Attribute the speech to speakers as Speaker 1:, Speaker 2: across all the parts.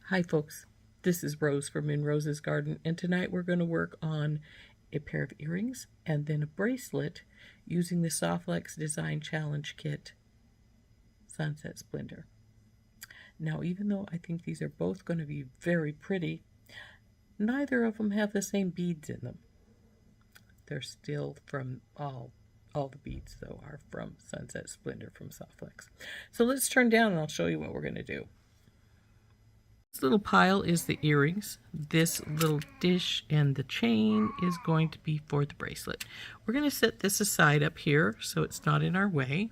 Speaker 1: Hi folks, this is Rose from In Rose's Garden, and tonight we're going to work on a pair of earrings and then a bracelet using the SoftFlex Design Challenge Kit Sunset Splendor. Now, even though I think these are both going to be very pretty, neither of them have the same beads in them. They're still from all the beads though are from Sunset Splendor from SoftFlex. So let's turn down and I'll show you what we're going to do. This little pile is the earrings. This little dish and the chain is going to be for the bracelet. We're going to set this aside up here so it's not in our way.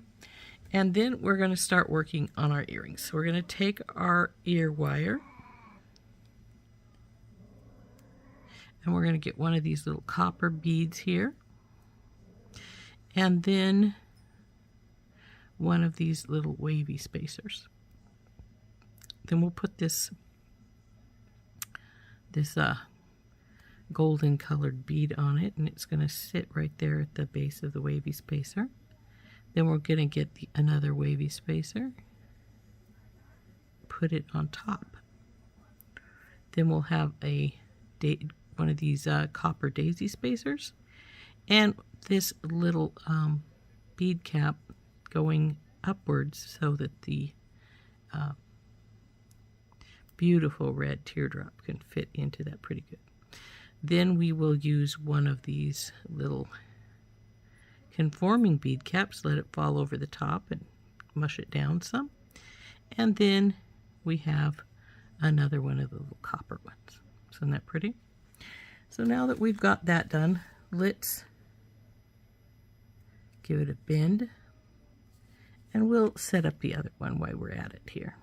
Speaker 1: And then we're going to start working on our earrings. So we're going to take our ear wire and we're going to get one of these little copper beads here. And then one of these little wavy spacers. Then we'll put this golden colored bead on it, and it's going to sit right there at the base of the wavy spacer. Then we're going to get another wavy spacer, put it on top. Then we'll have one of these copper daisy spacers, and this little bead cap going upwards so that the beautiful red teardrop can fit into that pretty good. Then we will use one of these little conforming bead caps, let it fall over the top and mush it down some. And then we have another one of the little copper ones. Isn't that pretty? So now that we've got that done, let's give it a bend, and we'll set up the other one while we're at it here.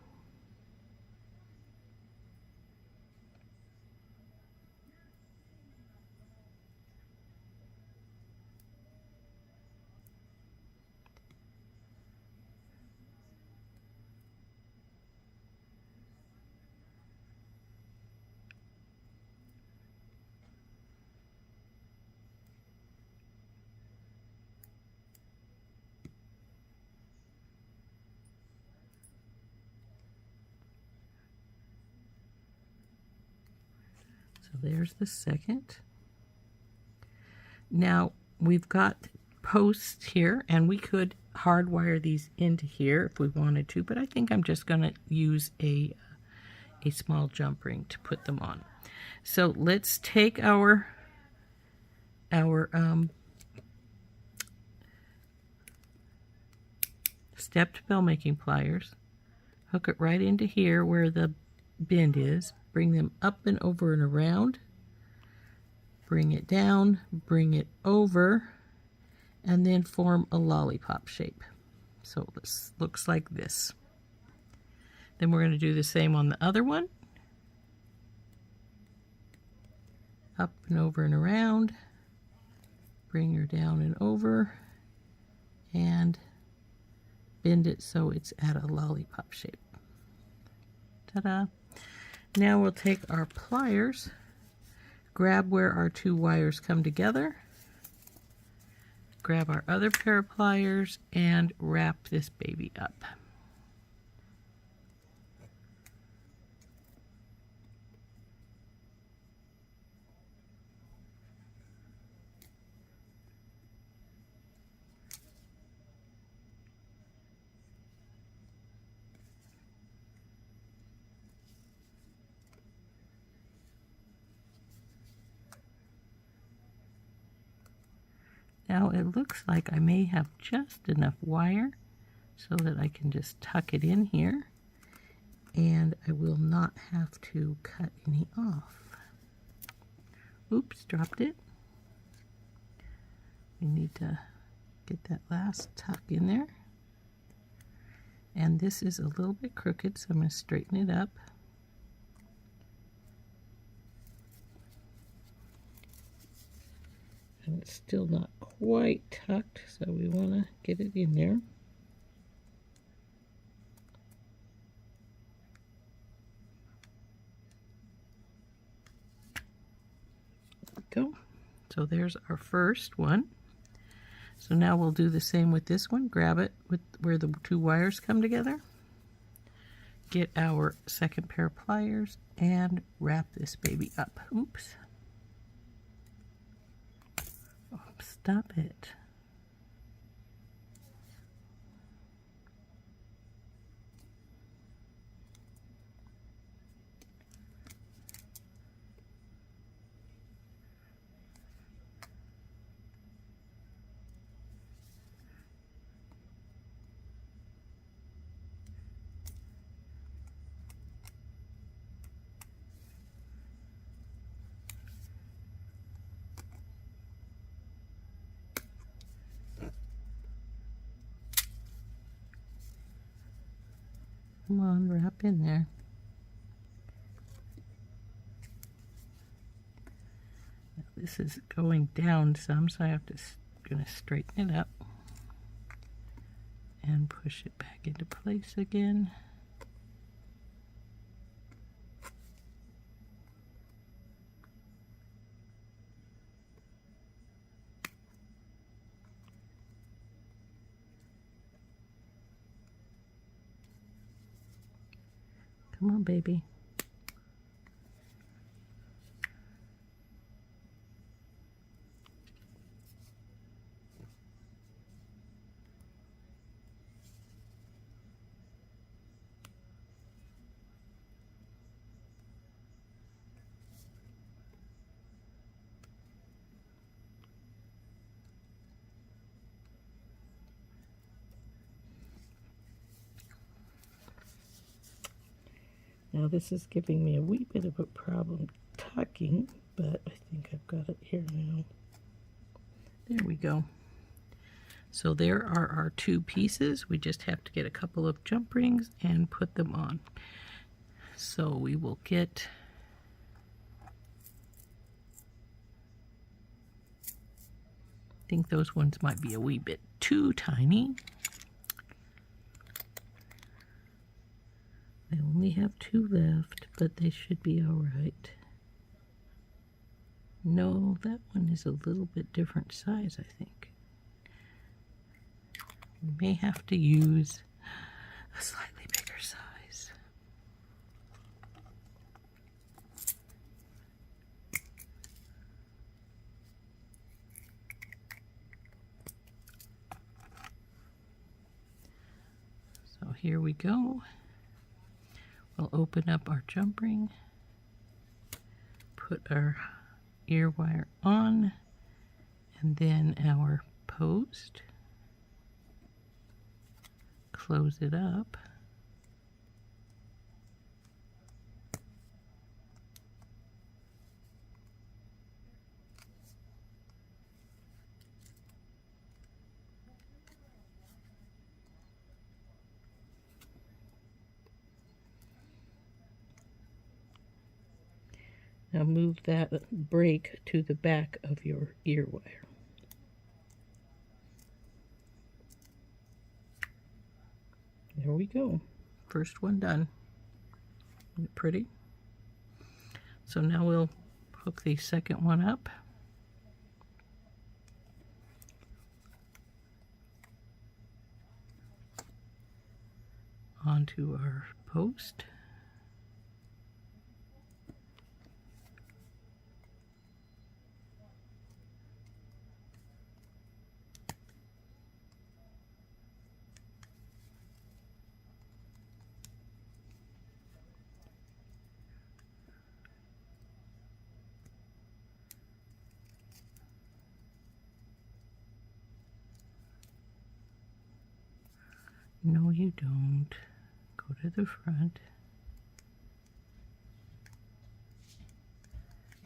Speaker 1: So there's the second. Now we've got posts here, and we could hardwire these into here if we wanted to, but I think I'm just going to use a small jump ring to put them on. So let's take our stepped bell making pliers, hook it right into here where the bend is, bring them up and over and around, bring it down, bring it over, and then form a lollipop shape. So this looks like this. Then we're going to do the same on the other one. Up and over and around, bring her down and over, and bend it so it's at a lollipop shape. Ta-da! Now we'll take our pliers, grab where our two wires come together, grab our other pair of pliers, and wrap this baby up. Now it looks like I may have just enough wire so that I can just tuck it in here, and I will not have to cut any off. Oops, dropped it. We need to get that last tuck in there. And this is a little bit crooked, so I'm going to straighten it up. And it's still not quite tucked, so we want to get it in there. There we go. So there's our first one. So now we'll do the same with this one. Grab it with where the two wires come together. get our second pair of pliers and wrap this baby up. Oops. Oh, stop it. Come on, wrap in there. Now this is going down some, so I have to gonna straighten it up and push it back into place again. Come on, baby. Now this is giving me a wee bit of a problem tucking, but I think I've got it here now. There we go. So there are our two pieces. We just have to get a couple of jump rings and put them on. So we will get I think those ones might be a wee bit too tiny. I only have two left, but they should be all right. No, that one is a little bit different size, I think. We may have to use a slightly bigger size. So here we go. We'll open up our jump ring, put our ear wire on, and then our post. Close it up. Now move that break to the back of your ear wire. There we go. First one done. Isn't it pretty? So now we'll hook the second one up. Onto our post. No, you don't. Go to the front.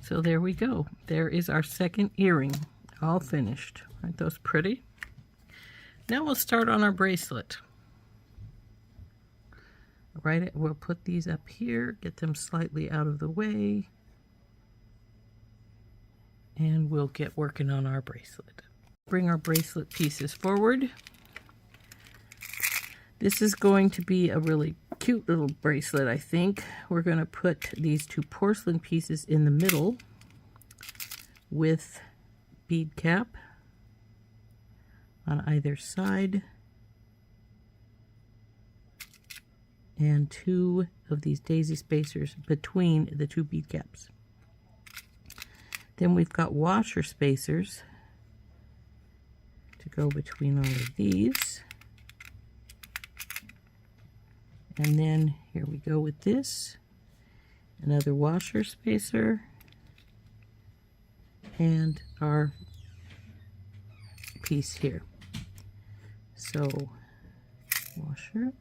Speaker 1: So there we go. There is our second earring, all finished. Aren't those pretty? Now we'll start on our bracelet. Right, we'll put these up here, get them slightly out of the way, and we'll get working on our bracelet. Bring our bracelet pieces forward. This is going to be a really cute little bracelet, I think. We're going to put these two porcelain pieces in the middle with bead cap on either side. and 2 of these daisy spacers between the 2 bead caps. Then we've got washer spacers to go between all of these. And then here we go with this, another washer spacer, and our piece here. So washer,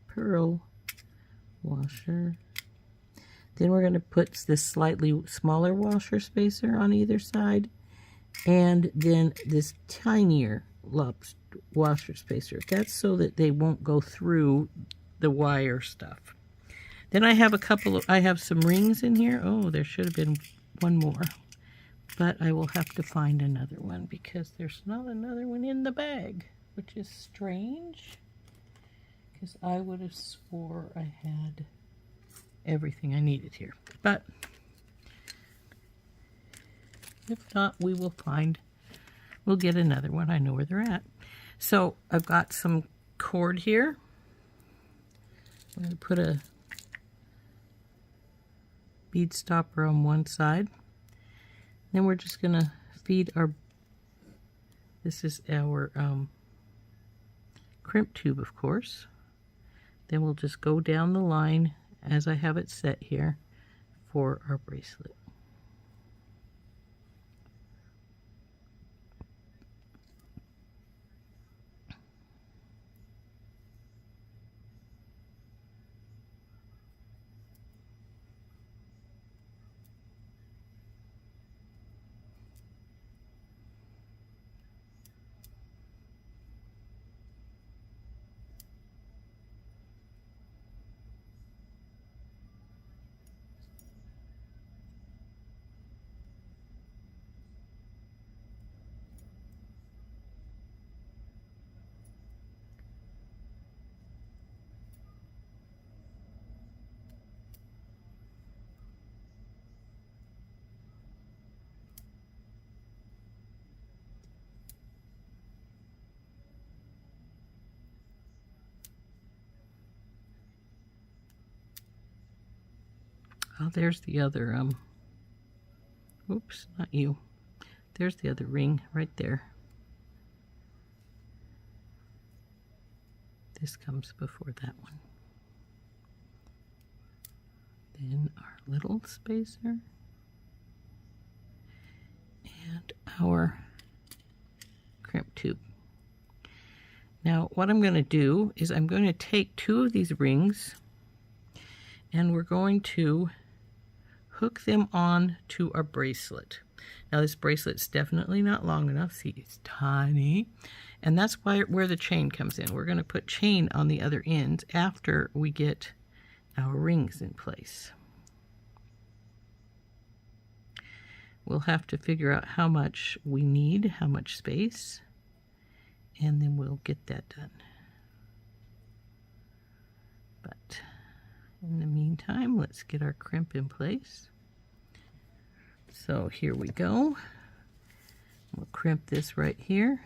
Speaker 1: purl, washer. Then we're going to put this slightly smaller washer spacer on either side, and then this tinier washer spacer. That's so that they won't go through the wire stuff. Then I have I have some rings in here. Oh, there should have been one more, but I will have to find another one because there's not another one in the bag, which is strange because I would have swore I had everything I needed here. But if not, we'll get another one. I know where they're at. So I've got some cord here. I'm going to put a bead stopper on one side. Then we're just going to feed this is our crimp tube, of course. Then we'll just go down the line as I have it set here for our bracelet. Oh, there's the other, oops, not you. There's the other ring right there. This comes before that one. Then our little spacer. And our crimp tube. Now, what I'm going to do is I'm going to take 2 of these rings and we're going to hook them on to our bracelet. Now this bracelet's definitely not long enough. See, it's tiny. And that's where the chain comes in. We're going to put chain on the other ends after we get our rings in place. We'll have to figure out how much we need, how much space, and then we'll get that done. But in the meantime, let's get our crimp in place. So here we go. We'll crimp this right here.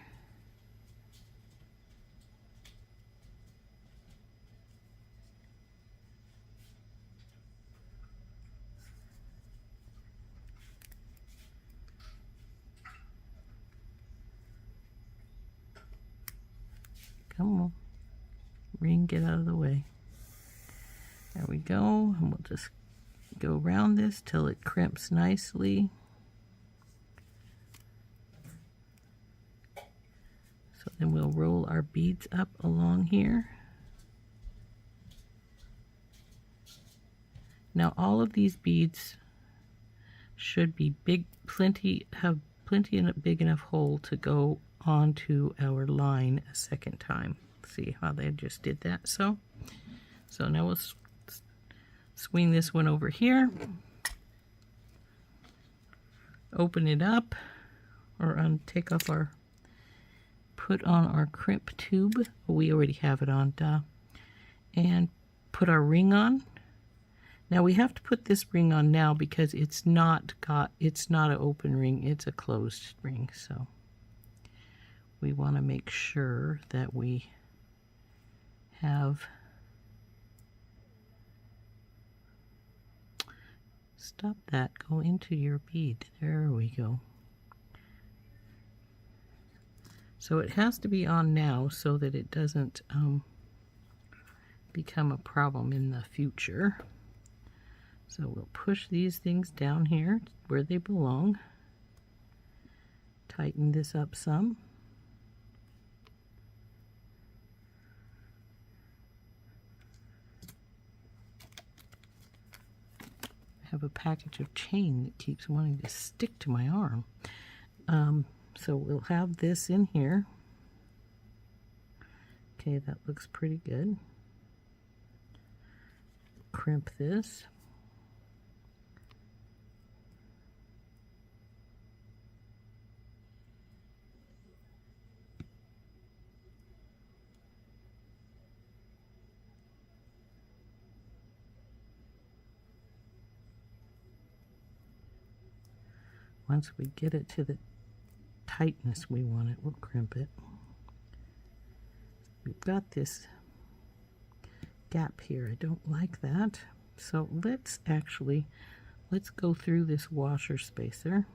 Speaker 1: Come on, ring, get out of the way. There we go, and we'll just go around this till it crimps nicely. So then we'll roll our beads up along here. Now all of these beads should be big, have plenty and a big enough hole to go onto our line a second time. See how they just did that? So now we'll swing this one over here, open it up, or take off put on our crimp tube. We already have it on, and put our ring on. Now we have to put this ring on now because it's not an open ring, it's a closed ring. So we want to make sure that we have, stop that, go into your bead. There we go. So it has to be on now so that it doesn't become a problem in the future. So we'll push these things down here where they belong. Tighten this up some. I have a package of chain that keeps wanting to stick to my arm. So we'll have this in here. Okay, that looks pretty good. Crimp this. Once we get it to the tightness we want it, we'll crimp it. We've got this gap here. I don't like that. So let's go through this washer spacer.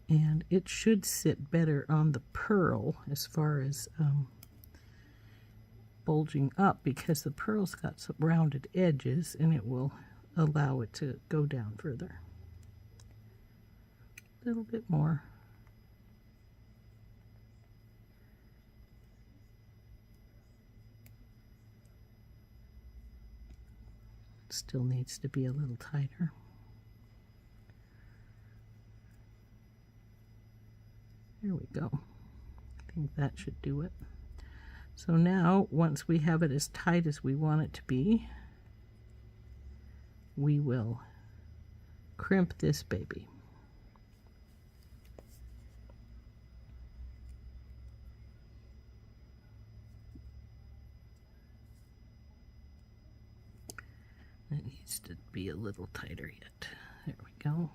Speaker 1: And it should sit better on the pearl as far as bulging up, because the pearl's got some rounded edges and it will allow it to go down further. A little bit more. Still needs to be a little tighter. There we go. I think that should do it. So now, once we have it as tight as we want it to be, we will crimp this baby. It needs to be a little tighter yet. There we go.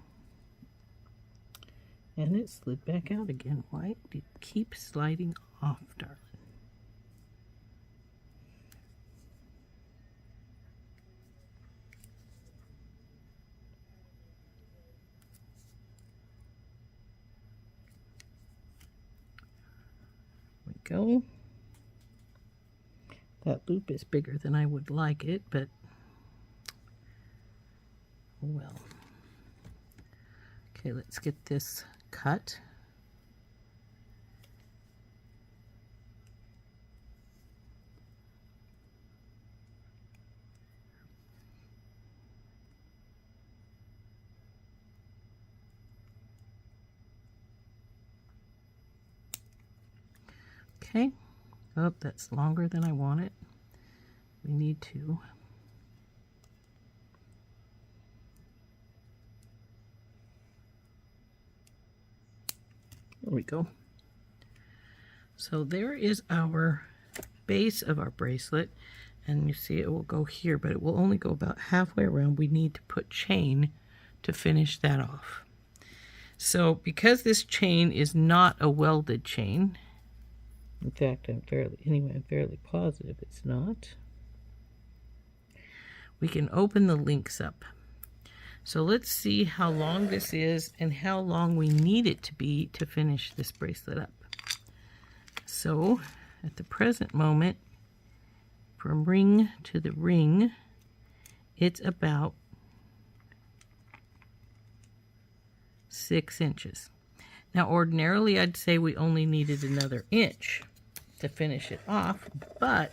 Speaker 1: And it slid back out again. Why do you keep sliding off, darling? There we go. That loop is bigger than I would like it, but well. Okay, let's get this cut. Okay. Oh, that's longer than I want it. We need to there we go. So there is our base of our bracelet, and you see it will go here, but it will only go about halfway around. We need to put chain to finish that off. So because this chain is not a welded chain, in fact I'm fairly positive it's not, we can open the links up. So let's see how long this is and how long we need it to be to finish this bracelet up. So at the present moment, from ring to the ring, it's about 6 inches. Now ordinarily I'd say we only needed another inch to finish it off, but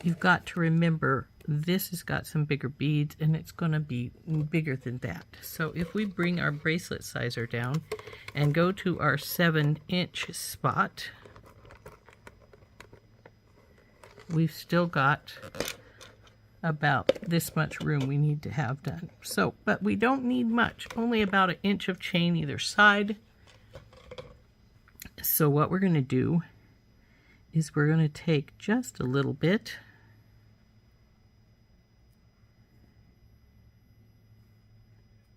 Speaker 1: you've got to remember this has got some bigger beads and it's going to be bigger than that. So if we bring our bracelet sizer down and go to our 7-inch spot, we've still got about this much room we need to have done. So, but we don't need much, only about 1 inch of chain either side. So what we're going to do is we're going to take just a little bit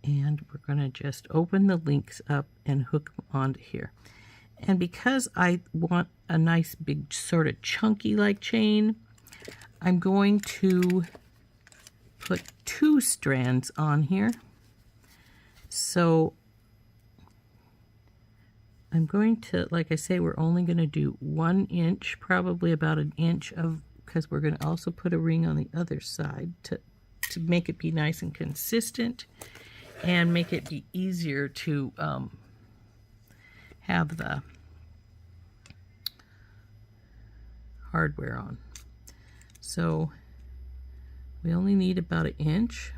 Speaker 1: and we're going to just open the links up and hook them onto here. And because I want a nice big sort of chunky like chain, I'm going to put 2 strands on here. So I'm going to, like I say, we're only going to do 1 inch, probably about an inch of, because we're going to also put a ring on the other side to make it be nice and consistent and make it be easier to have the hardware on. So we only need about an inch.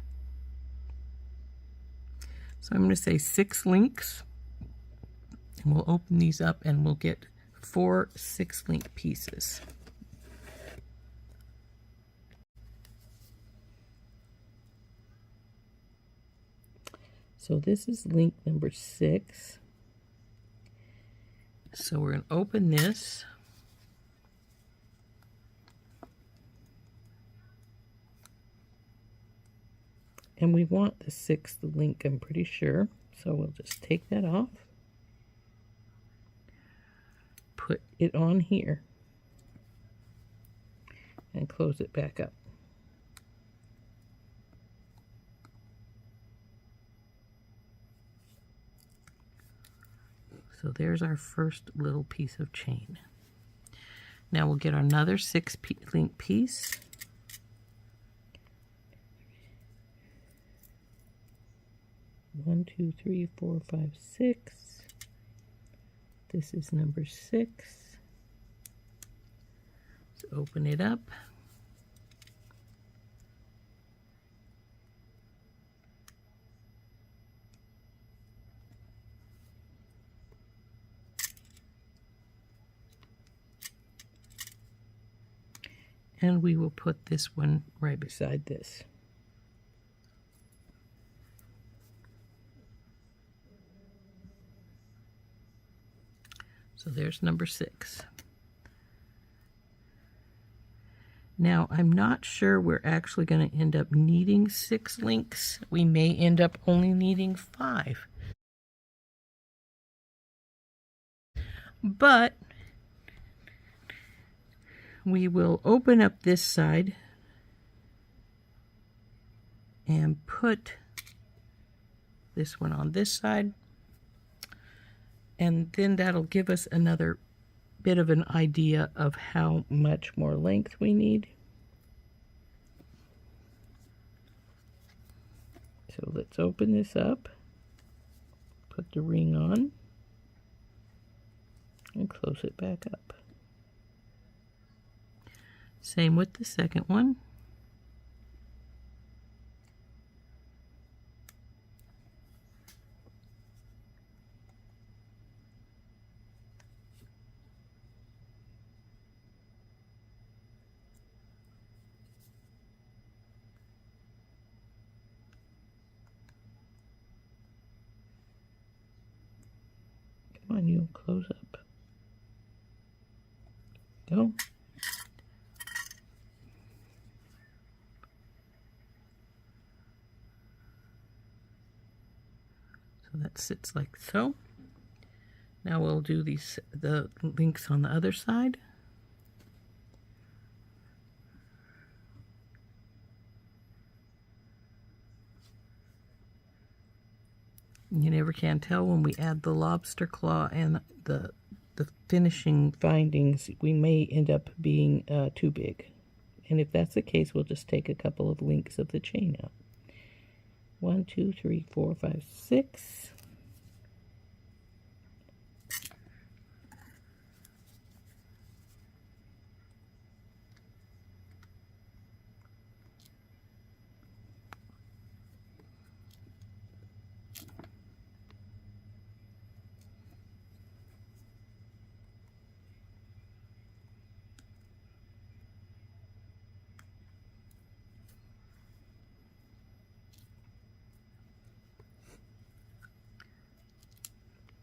Speaker 1: So I'm going to say 6 links. And we'll open these up and we'll get 4 6-link pieces. So this is link number 6. So we're going to open this. And we want the 6th link, I'm pretty sure. So we'll just take that off. Put it on here. And close it back up. So there's our first little piece of chain. Now we'll get another 6-link piece. One, 2, 3, 4, 5, 6. This is number 6. Let's open it up. And we will put this one right beside this. So there's number 6. Now I'm not sure we're actually going to end up needing 6 links. We may end up only needing 5. But we will open up this side and put this one on this side. And then that'll give us another bit of an idea of how much more length we need. So let's open this up, put the ring on, and close it back up. Same with the second one. Come on, you close up. Go. So that sits like so. Now we'll do the links on the other side. You never can tell when we add the lobster claw and the finishing findings, we may end up being too big. And if that's the case, we'll just take a couple of links of the chain out. 1, 2, 3, 4, 5, 6.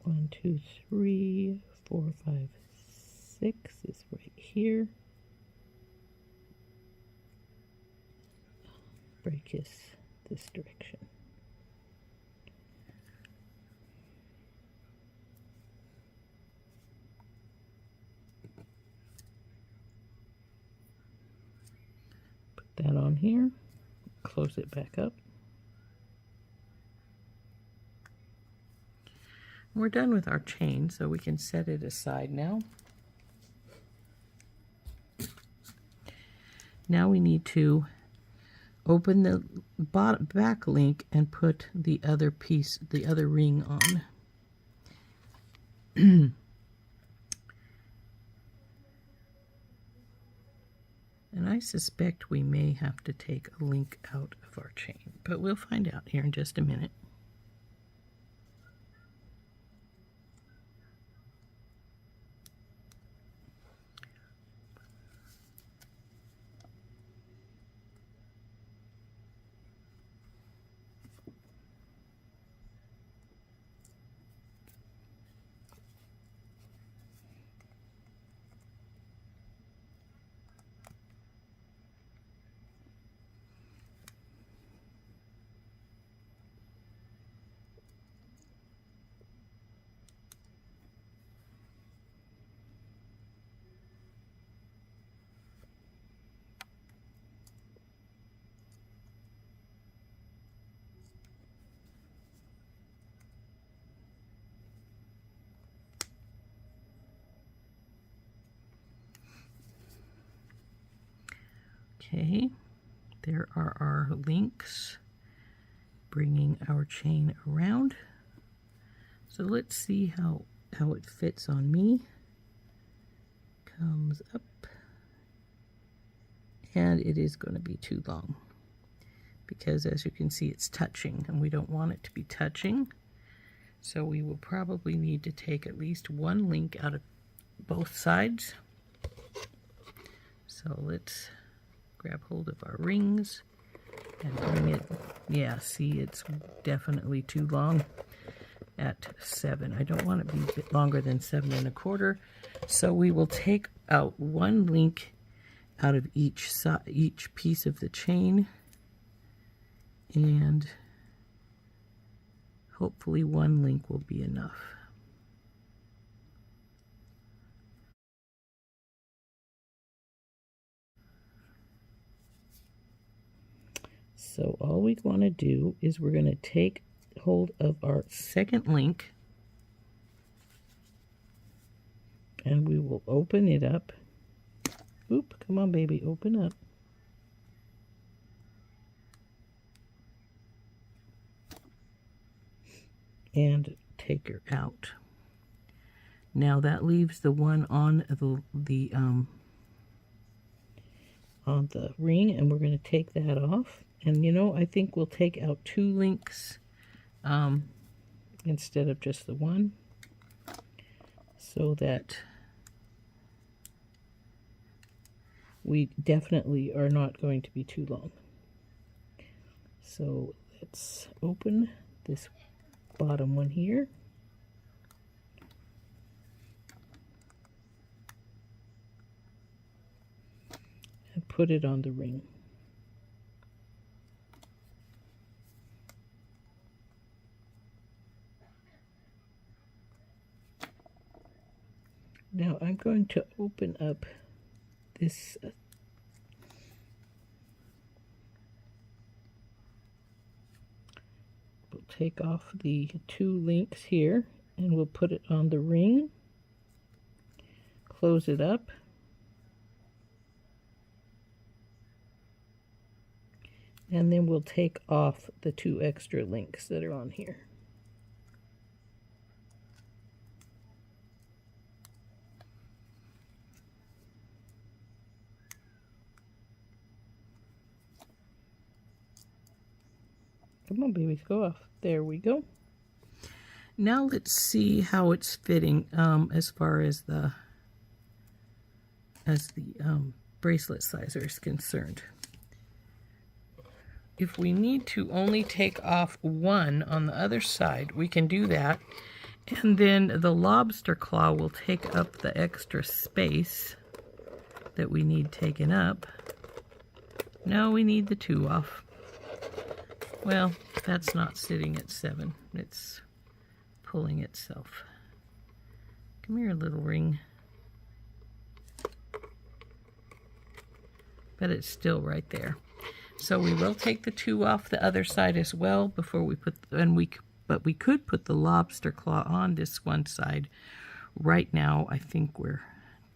Speaker 1: One, 2, 3, 4, 5, 6 is right here. Break this direction. that on here, close it back up. We're done with our chain, so we can set it aside now. Now we need to open the back link and put the other piece, the other ring on. And I suspect we may have to take a link out of our chain, but we'll find out here in just a minute. Okay, there are our links bringing our chain around. So let's see how it fits on me. Comes up, and it is going to be too long because, as you can see, it's touching, and we don't want it to be touching. So we will probably need to take at least one link out of both sides. So let's grab hold of our rings and bring it. Yeah, see, it's definitely too long at 7. I don't want it to be a bit longer than 7 1/4. So we will take out one link out of each piece of the chain, and hopefully one link will be enough. So all we want to do is we're going to take hold of our second link, and we will open it up. Oop, come on baby, open up. And take her out. Now that leaves the one on the ring, and we're going to take that off. And you know, I think we'll take out 2 links instead of just the one, so that we definitely are not going to be too long. So let's open this bottom one here. And put it on the ring. Now I'm going to open up this we'll take off the 2 links here, and we'll put it on the ring, close it up, and then we'll take off the 2 extra links that are on here. Come on, babies, go off. There we go. Now let's see how it's fitting as far as the bracelet sizer is concerned. If we need to only take off one on the other side, we can do that. And then the lobster claw will take up the extra space that we need taken up. No, we need the 2 off. Well, that's not sitting at 7. It's pulling itself. Come here, little ring. but it's still right there. So we will take the 2 off the other side as well before we put, but we could put the lobster claw on this one side. Right now, I think we're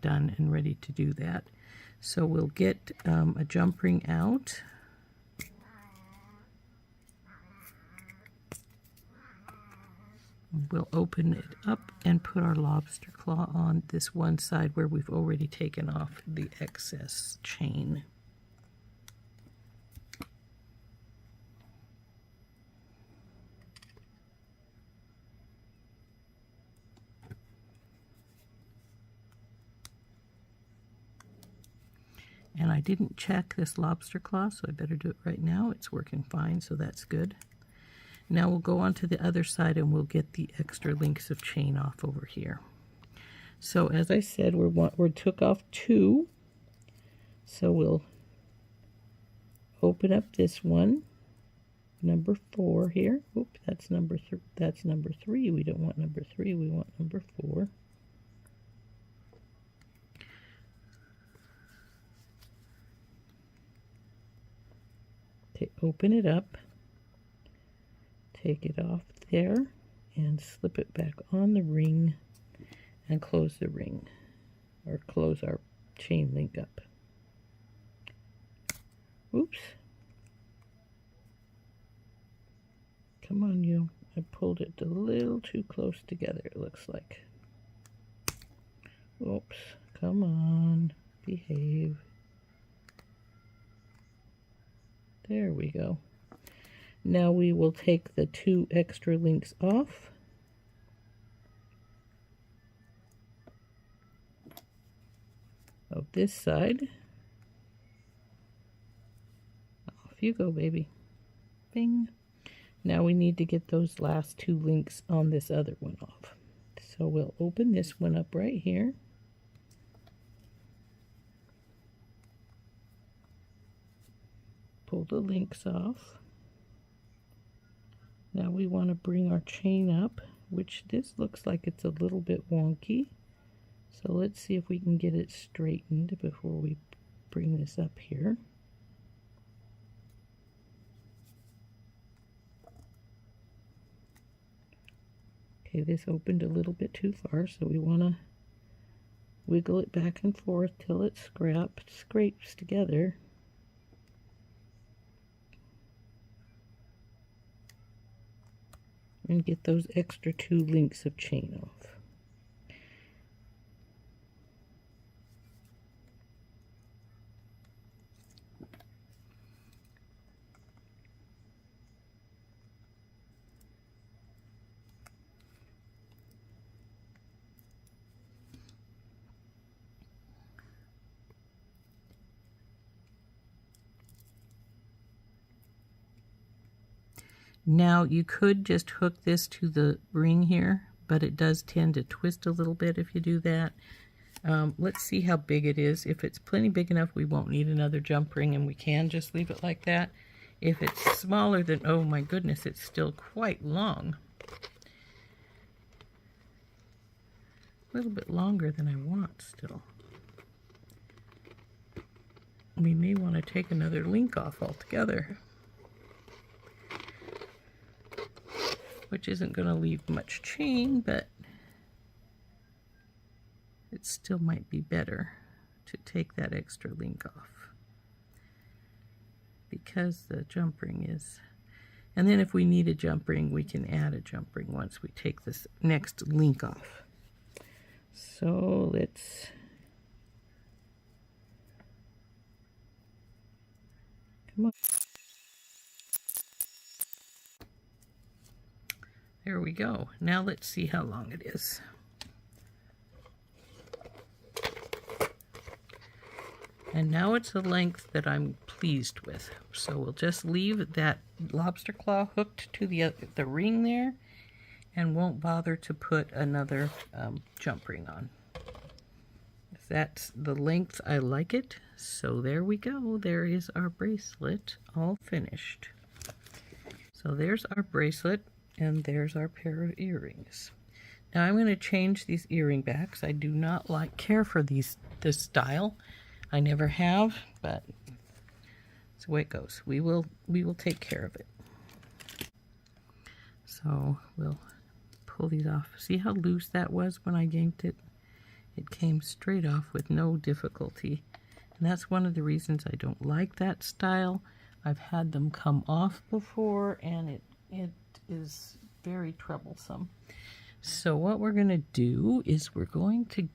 Speaker 1: done and ready to do that. So we'll get a jump ring out. We'll open it up and put our lobster claw on this one side where we've already taken off the excess chain. And I didn't check this lobster claw, so I better do it right now. It's working fine, so that's good. Now we'll go on to the other side and we'll get the extra links of chain off over here. So as I said, we took off 2. So we'll open up this one, number 4 here. Oops, that's number 3. We don't want number 3, we want number 4. Open it up, take it off there, and slip it back on the ring and close the ring, or close our chain link up. Oops. Come on, you. I pulled it a little too close together, it looks like. Oops. Come on. Behave. There we go. Now we will take the 2 extra links off. Of this side. Off you go, baby. Bing. Now we need to get those last 2 links on this other one off. So we'll open this one up right here. Pull the links off. Now we want to bring our chain up, which this looks like it's a little bit wonky. So let's see if we can get it straightened before we bring this up here. Okay, this opened a little bit too far, so we want to wiggle it back and forth till it scrapes together. And get those extra 2 links of chain off. Now you could just hook this to the ring here, but it does tend to twist a little bit if you do that. Let's see how big it is. If it's plenty big enough, we won't need another jump ring and we can just leave it like that. If it's smaller than, oh my goodness, it's still quite long. A little bit longer than I want still. We may want to take another link off altogether, which isn't going to leave much chain, but it still might be better to take that extra link off because the jump ring is, and then if we need a jump ring, we can add a jump ring once we take this next link off. So let's come on. There we go. Now let's see how long it is. And now it's a length that I'm pleased with. So we'll just leave that lobster claw hooked to the ring there and won't bother to put another jump ring on. If that's the length I like it. So there we go. There is our bracelet all finished. So there's our bracelet and there's our pair of earrings. Now I'm going to change these earring backs. I do not care for this style. I never have, but That's the way it goes. We will take care of it. So we'll pull these off. See how loose that was when I yanked it? It came straight off with no difficulty. And that's one of the reasons I don't like that style. I've had them come off before, and it is very troublesome. So what we're going to do is we're going to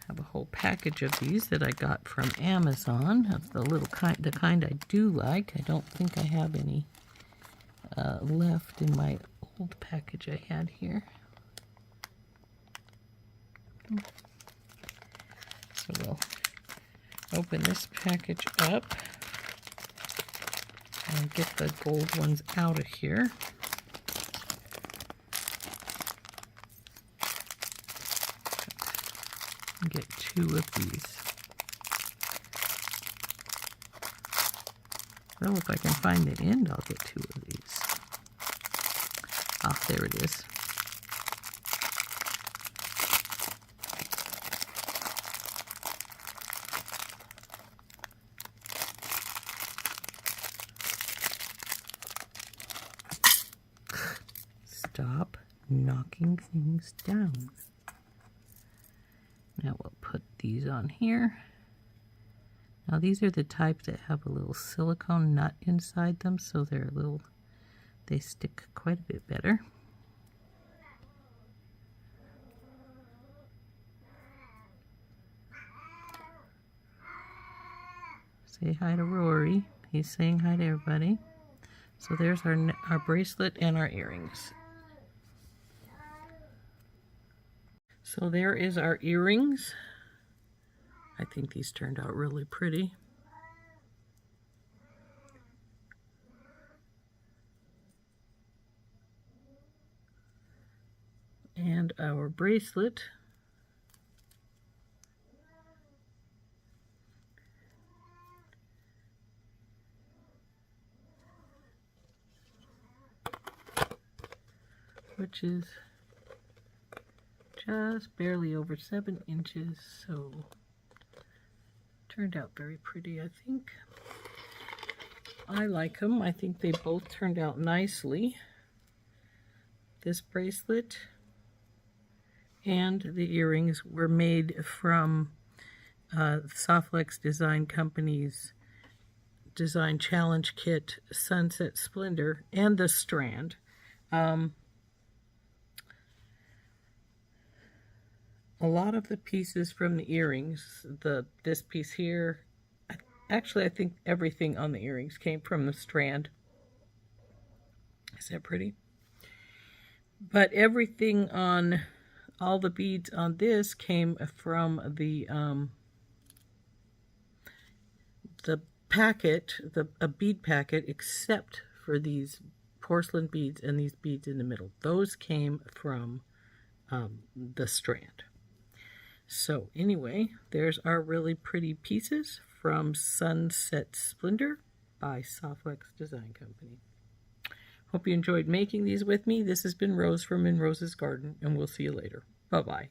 Speaker 1: have a whole package of these that I got from Amazon. That's the kind I do like. I don't think I have any left in my old package I had here. So we'll open this package up and get the gold ones out of here. Get 2 of these. Well, if I can find the end, I'll get 2 of these. Ah, there it is. Stop knocking things down. Now we'll put these on here. Now these are the type that have a little silicone nut inside them, so they stick quite a bit better. Say hi to Rory. He's saying hi to everybody. So there's our bracelet and our earrings. So there is our earrings. I think these turned out really pretty. And our bracelet. Which is just barely over 7 inches, so turned out very pretty, I think. I like them. I think they both turned out nicely. This bracelet and the earrings were made from SoftFlex Design Company's Design Challenge Kit, Sunset Splendor, and the strand. A lot of the pieces from the earrings, this piece here, actually I think everything on the earrings came from the strand. Is that pretty? But everything on, all the beads on this came from the packet, a bead packet, except for these porcelain beads and these beads in the middle. Those came from the strand. So anyway, there's our really pretty pieces from Sunset Splendor by SoftFlex Design Company. Hope you enjoyed making these with me. This has been Rose from In Rose's Garden, and we'll see you later. Bye-bye.